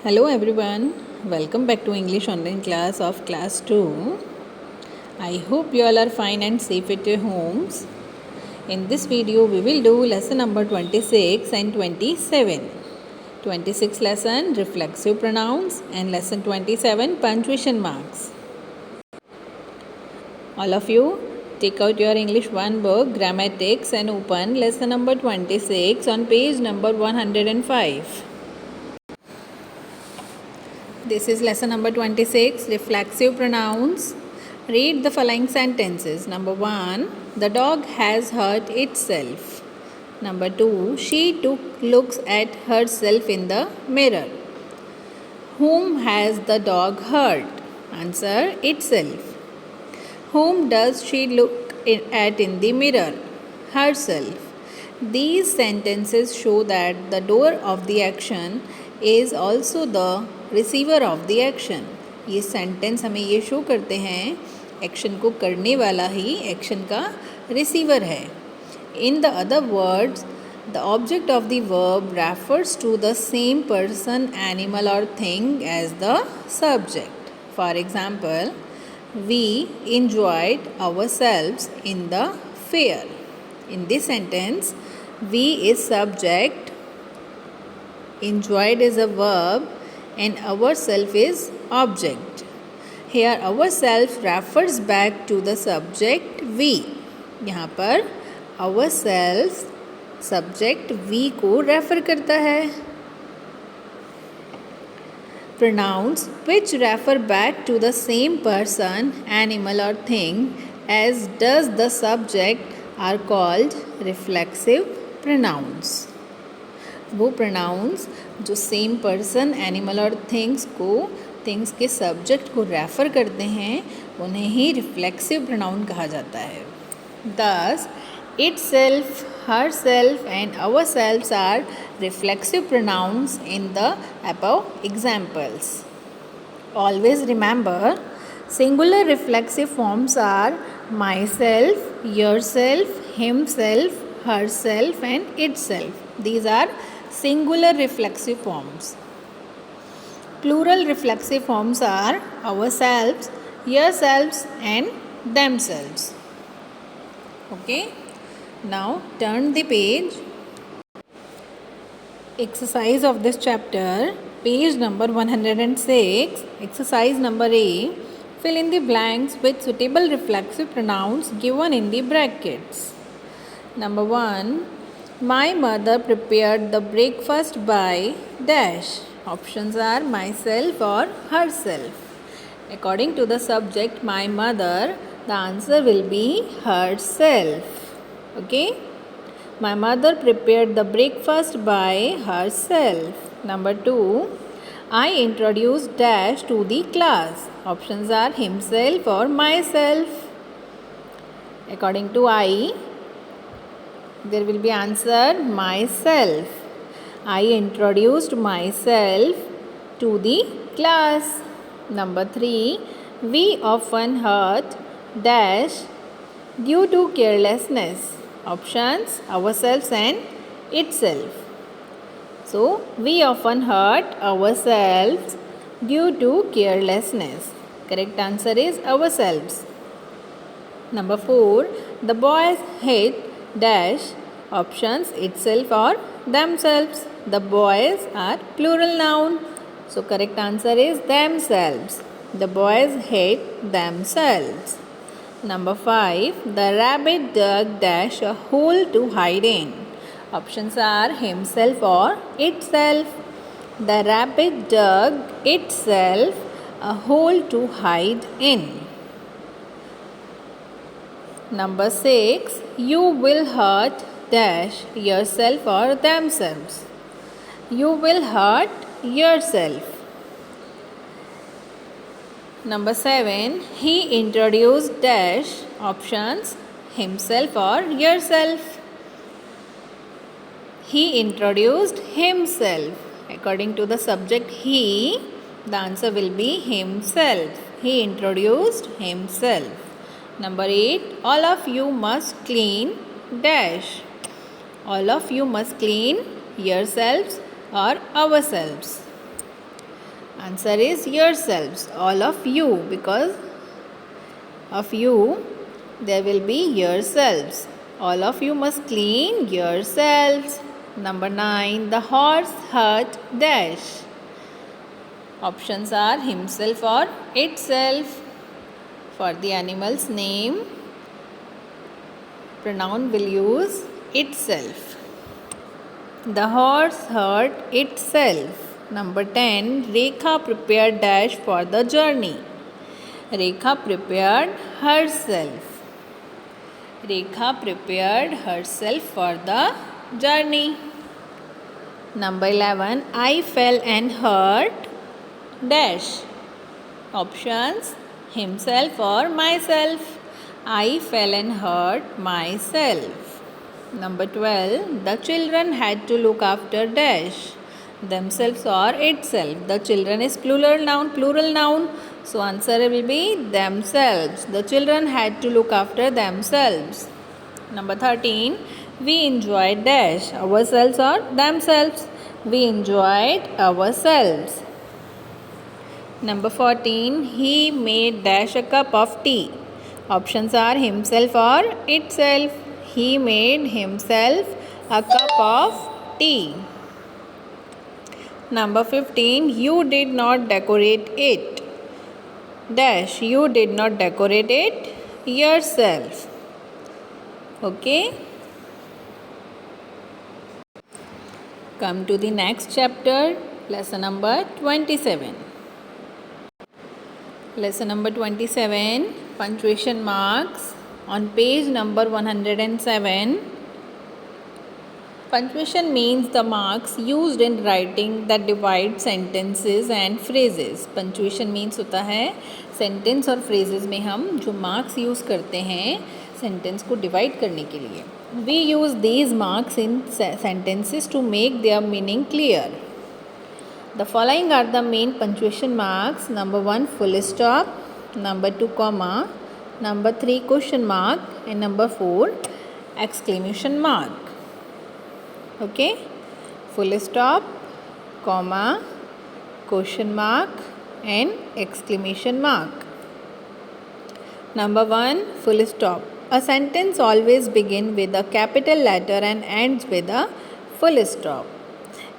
Hello everyone, welcome back to English online class of class 2. I hope you all are fine and safe at your homes. In this video we will do lesson number 26 and 27. 26 lesson reflexive pronouns and lesson 27 punctuation marks. All of you take out your English 1 book grammatics and open lesson number 26 on page number 105. This is lesson number 26, reflexive pronouns. Read the following sentences. Number 1, the dog has hurt itself. Number 2, she looks at herself in the mirror. Whom has the dog hurt? Answer, itself. Whom does she look at in the mirror? Herself. These sentences show that the doer of the action is also the receiver of the action. ये sentence हमें ये show करते हैं action को करने वाला ही action का receiver है. In the other words the object of the verb refers to the same person, animal और thing as the subject. For example, we enjoyed ourselves in the fair. In this sentence, we is subject, enjoyed is a verb, and ourself is object. Here ourself refers back to the subject we. यहाँ पर ourself subject we को refer करता है. Pronouns which refer back to the same person, animal or thing as does the subject are called reflexive pronouns. वो pronounce जो same person, animal और things के subject को रेफ़र करते हैं उन्हें ही रिफ्लेक्सिव प्रोनाउन कहा जाता है. Thus, itself, herself and ourselves are reflexive pronouns in the above examples. Always remember, singular reflexive forms are myself, yourself, himself, herself and itself. These are singular reflexive forms. Plural reflexive forms are ourselves, yourselves and themselves. Okay, now turn the page. Exercise of this chapter, page number 106. Exercise number A. Fill in the blanks with suitable reflexive pronouns given in the brackets. Number 1. My mother prepared the breakfast by dash. Options are myself or herself. According to the subject my mother, the answer will be herself. Okay? My mother prepared the breakfast by herself. Number 2. I introduced dash to the class. Options are himself or myself. According to I, there will be answer myself. I introduced myself to the class. Number 3. We often hurt dash due to carelessness. Options ourselves and itself. So, we often hurt ourselves due to carelessness. Correct answer is ourselves. Number 4. The boys hate dash. Options itself or themselves. The boys are plural noun. So correct answer is themselves. The boys hate themselves. Number 5. The rabbit dug dash a hole to hide in. Options are himself or itself. The rabbit dug itself a hole to hide in. Number 6. You will hurt dash yourself or themselves. You will hurt yourself. Number 7. He introduced dash. Options himself or yourself. He introduced himself. According to the subject he, the answer will be himself. He introduced himself. Number 8. All of you must clean dash. All of you must clean yourselves or ourselves. Answer is yourselves, all of you, because of you there will be yourselves. All of you must clean yourselves. Number 9. The horse hurt dash. Options are himself or itself. For the animal's name, pronoun will use itself. The horse hurt itself. Number 10. Rekha prepared dash for the journey. Rekha prepared herself. Rekha prepared herself for the journey. Number 11. I fell and hurt dash. Options: himself or myself. I fell and hurt myself. Number 12. The children had to look after dash. Themselves or itself. The children is plural noun. So answer will be themselves. The children had to look after themselves. Number 13. We enjoyed dash. Ourselves or themselves. We enjoyed ourselves. Number 14. He made dash a cup of tea. Options are himself or itself. He made himself a cup of tea. Number 15. You did not decorate it. Dash. You did not decorate it yourself. Okay. Come to the next chapter. Lesson number 27. Lesson number 27. Punctuation marks. On page number 107. Punctuation means the marks used in writing that divide sentences and phrases. Punctuation means होता है sentence और phrases में हम जो marks use करते हैं sentence को divide करने के लिए. We use these marks in sentences to make their meaning clear. The following are the main punctuation marks. Number 1, full stop. Number 2, comma. Number 3, question mark. And number 4, exclamation mark. Okay, full stop, comma, question mark and exclamation mark. Number 1, full stop. A sentence always begins with a capital letter and ends with a full stop.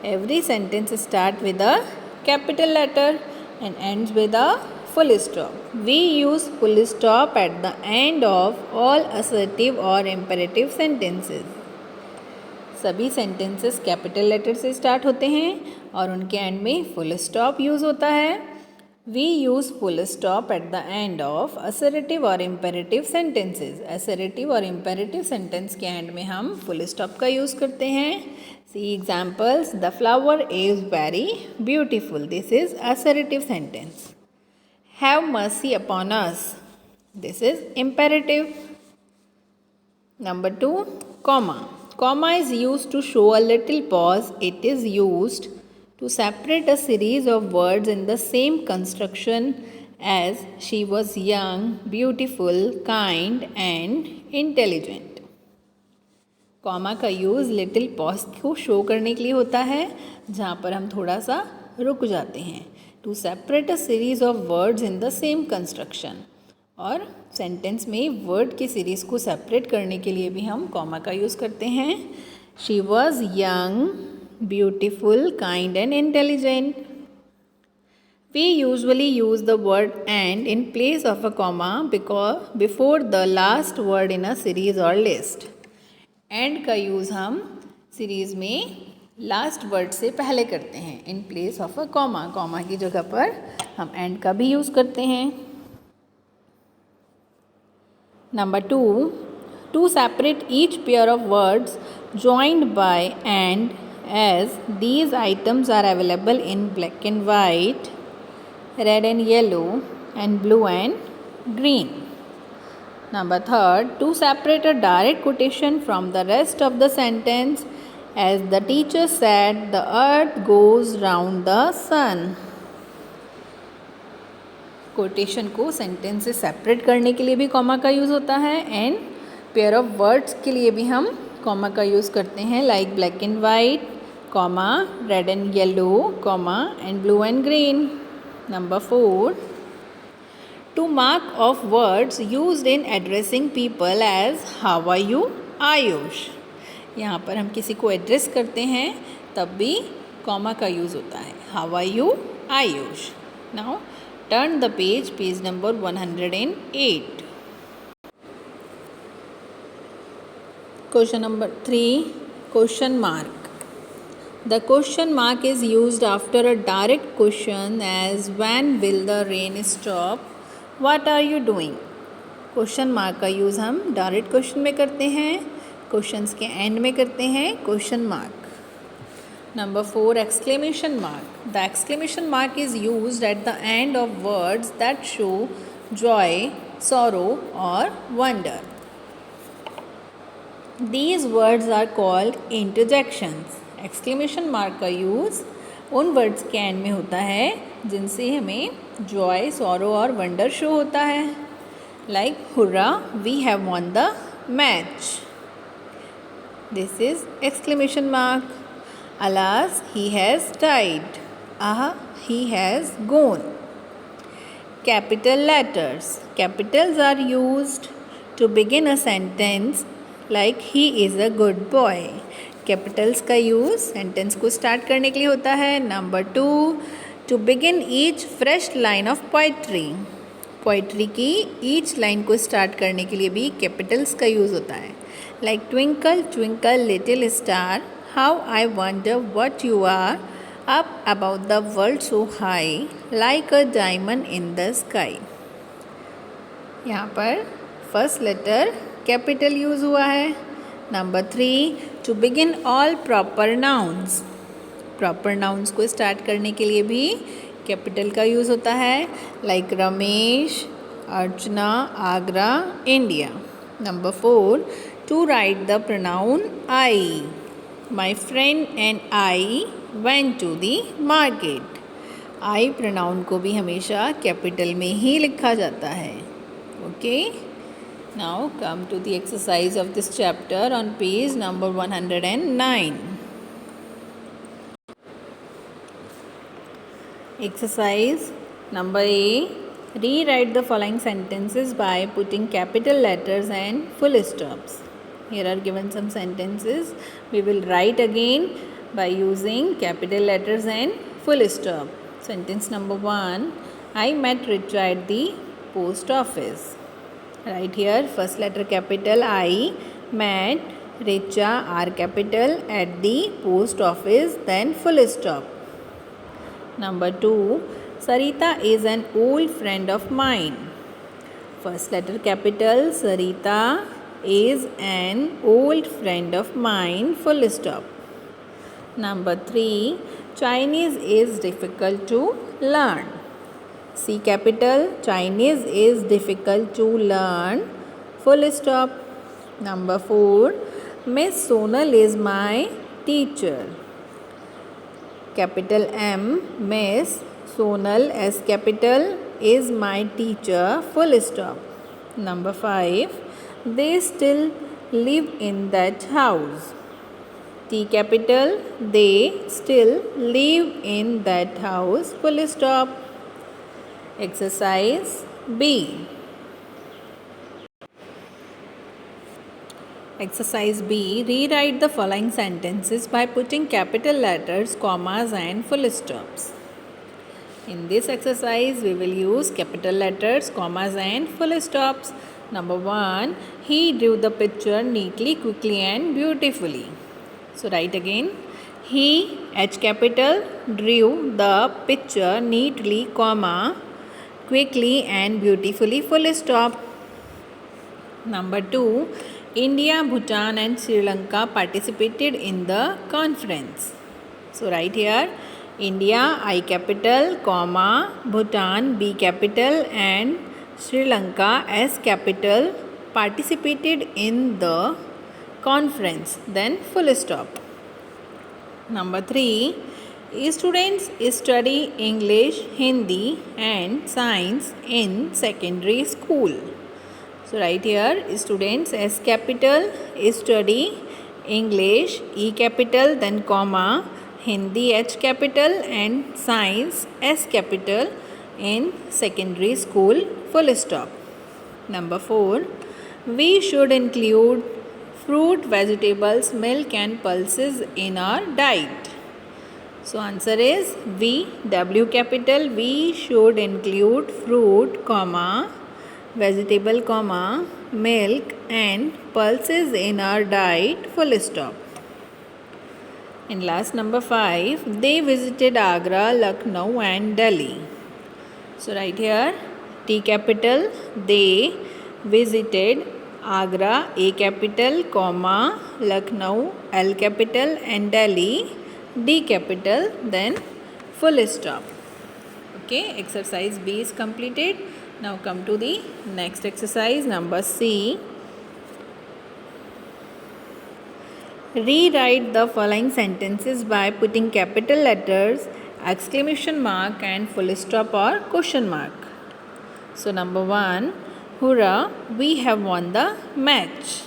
Every sentence starts with a capital letter and ends with a full stop. We use full stop at the end of all assertive or imperative sentences. सभी sentences capital letter से start होते हैं और उनके and में full stop use होता है. We use full stop at the end of assertive और इम्पेरेटिव सेंटेंसेस. असर्टिव और इम्पेरेटिव सेंटेंस के एंड में हम फुल स्टॉप का यूज़ करते हैं. See examples. The flower is very beautiful. This is assertive sentence. Have mercy upon us. This is imperative. Number 2, comma. Comma is used to show a little pause. It is used to separate a series of words in the same construction as she was young, beautiful, kind and intelligent. Comma का use little pause को show करने के लिए होता है जहाँ पर हम थोड़ा सा रुक जाते हैं. To separate a series of words in the same construction. और सेंटेंस में वर्ड की सीरीज़ को सेपरेट करने के लिए भी हम कॉमा का यूज़ करते हैं. She was young, beautiful, kind and intelligent. We usually use the word and in place of a comma before the last word in a series or list. And का use हम series में last word से पहले करते हैं in place of a comma. Comma की जगह पर हम एंड का भी यूज़ करते हैं. Number 2, to separate each pair of words joined by and, as these items are available in black and white, red and yellow, and blue and green. Number 3, to separate a direct quotation from the rest of the sentence, as the teacher said, the earth goes round the sun. Quotation को sentence से separate करने के लिए भी comma का use होता है and pair of words के लिए भी हम कॉमा का यूज़ करते हैं. Like black and white, comma, red and yellow, comma and blue and green. Number 4. To mark of words used in addressing people as how are you, Ayush. यहाँ पर हम किसी को एड्रेस करते हैं तब भी कॉमा का यूज़ होता है. How are you, Ayush. Now turn the page, page number 108. Question number 3, question mark. The question mark is used after a direct question as when will the rain stop, what are you doing. Question mark का use हम direct question में करते हैं, questions के end में करते हैं question mark. Number 4, exclamation mark. The exclamation mark is used at the end of words that show joy, sorrow or wonder. These words are called interjections. Exclamation mark का use उन words के end में होता है जिनसे हमें joy, sorrow और wonder show होता है. Like hurrah, we have won the match. This is exclamation mark. Alas, he has died. Ah, he has gone. Capital letters. Capitals are used to begin a sentence like he is a good boy. Capitals का use sentence को start करने के लिए होता है. Number 2, to begin each fresh line of poetry. Poetry की each line को start करने के लिए भी कैपिटल्स का यूज़ होता है. Like twinkle twinkle little star, how I wonder what you are, up above the world so high, like a diamond in the sky. यहाँ पर फर्स्ट लेटर कैपिटल यूज़ हुआ है. Number 3, to begin all proper nouns. Proper nouns को start करने के लिए भी capital का यूज़ होता है. Like Ramesh, Archana, Agra, India. Number 4, to write the pronoun I. My friend and I went to the market. I pronoun को भी हमेशा कैपिटल में ही लिखा जाता है. Okay. Now come to the exercise of this chapter on page number 109. Exercise number A. Rewrite the following sentences by putting capital letters and full stops. Here are given some sentences. We will write again by using capital letters and full stop. Sentence number 1. I met Richa at the post office. Right here, first letter capital I, met, Richa, R capital, at the post office, then full stop. Number 2, Sarita is an old friend of mine. First letter capital, Sarita is an old friend of mine, full stop. Number 3, Chinese is difficult to learn. C capital, Chinese is difficult to learn, full stop. Number 4, Miss Sonal is my teacher. Capital M, Miss Sonal, S capital, is my teacher, full stop. Number 5, they still live in that house. T capital, they still live in that house, full stop. Exercise B. Exercise B. Rewrite the following sentences by putting capital letters, commas and full stops. In this exercise, we will use capital letters, commas and full stops. Number 1. He drew the picture neatly, quickly and beautifully. So write again. He, H capital, drew the picture neatly, comma, quickly and beautifully, full stop. Number 2, India, Bhutan and Sri Lanka participated in the conference. So write here, India, I capital, comma, Bhutan, B capital and Sri Lanka, S capital, participated in the conference, then full stop. Number 3, students study English, Hindi and science in secondary school. So write here, students, S capital, study English, E capital, then comma, Hindi, H capital and science, S capital, in secondary school, full stop. Number 4, we should include fruit, vegetables, milk and pulses in our diet. So answer is V, W capital. We should include fruit, comma, vegetable, comma, milk and pulses in our diet, full stop. And last number 5, they visited Agra, Lucknow and Delhi. So right here, T capital, they visited Agra, A capital, comma, Lucknow, L capital and Delhi, D capital, then full stop. Okay, exercise B is completed. Now come to the next exercise, number C. Rewrite the following sentences by putting capital letters, exclamation mark and full stop or question mark. So number 1, hurrah, we have won the match.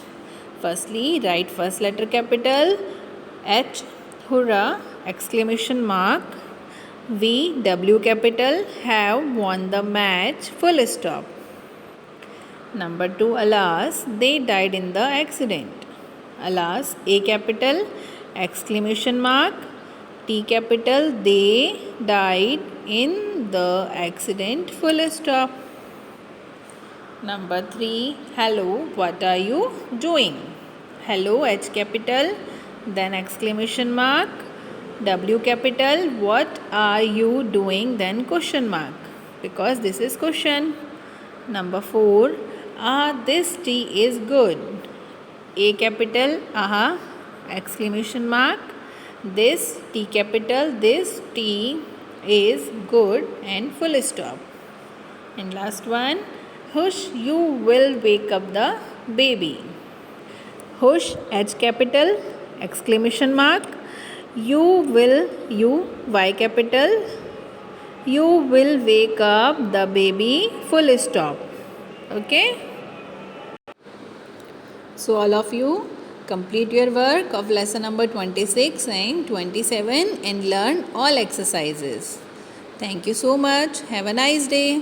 Firstly, write first letter capital H, hurrah, exclamation mark, V, W capital, have won the match, full stop. Number 2, alas, they died in the accident. Alas, A capital, exclamation mark, T capital, they died in the accident, full stop. Number 3, hello, what are you doing? Hello, H capital, then exclamation mark, W capital, what are you doing, then question mark, because this is question. Number 4, this tea is good. A capital, exclamation mark, this, T capital, this tea is good and full stop. And last one, hush, you will wake up the baby. Hush, H capital, exclamation mark, you will, Y capital, you will wake up the baby, full stop. Okay. So all of you complete your work of lesson number 26 and 27 and learn all exercises. Thank you so much. Have a nice day.